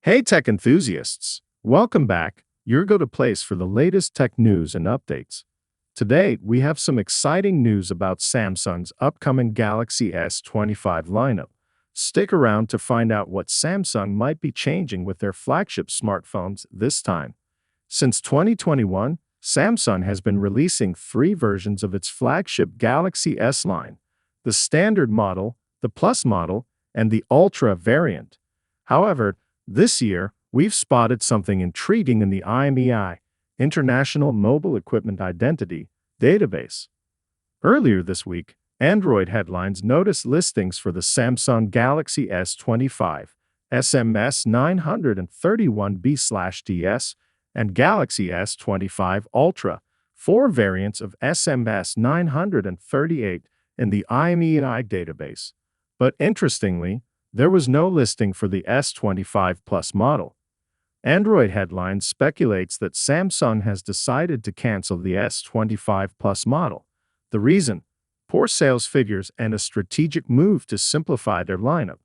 Hey, tech enthusiasts! Welcome back. Your go-to place for the latest tech news and updates. Today, we have some exciting news about Samsung's upcoming Galaxy S25 lineup. Stick around to find out what Samsung might be changing with their flagship smartphones this time. Since 2021, Samsung has been releasing three versions of its flagship Galaxy S line: the standard model, the Plus model, and the Ultra variant. However, this year, we've spotted something intriguing in the IMEI, International Mobile Equipment Identity, database. Earlier this week, Android headlines noticed listings for the Samsung Galaxy S25, SMS 931B/DS, and Galaxy S25 Ultra, four variants of SMS 938 in the IMEI database. But interestingly, there was no listing for the S25 Plus model. Android Headlines speculates that Samsung has decided to cancel the S25 Plus model. The reason? Poor sales figures and a strategic move to simplify their lineup.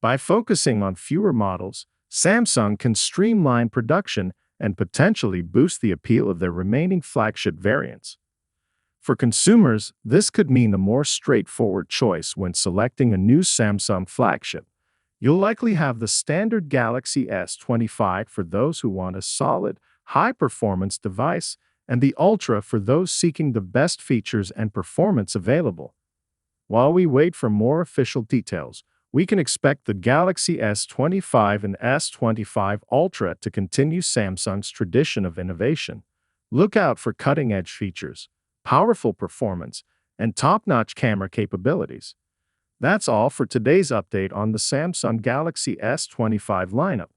By focusing on fewer models, Samsung can streamline production and potentially boost the appeal of their remaining flagship variants. For consumers, this could mean a more straightforward choice when selecting a new Samsung flagship. You'll likely have the standard Galaxy S25 for those who want a solid, high-performance device, and the Ultra for those seeking the best features and performance available. While we wait for more official details, we can expect the Galaxy S25 and S25 Ultra to continue Samsung's tradition of innovation. Look out for cutting-edge features, powerful performance, and top-notch camera capabilities. That's all for today's update on the Samsung Galaxy S25 lineup.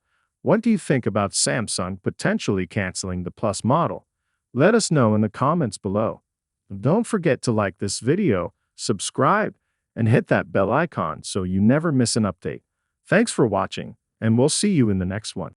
What do you think about Samsung potentially canceling the Plus model? Let us know in the comments below. Don't forget to like this video, subscribe, and hit that bell icon so you never miss an update. Thanks for watching, and we'll see you in the next one.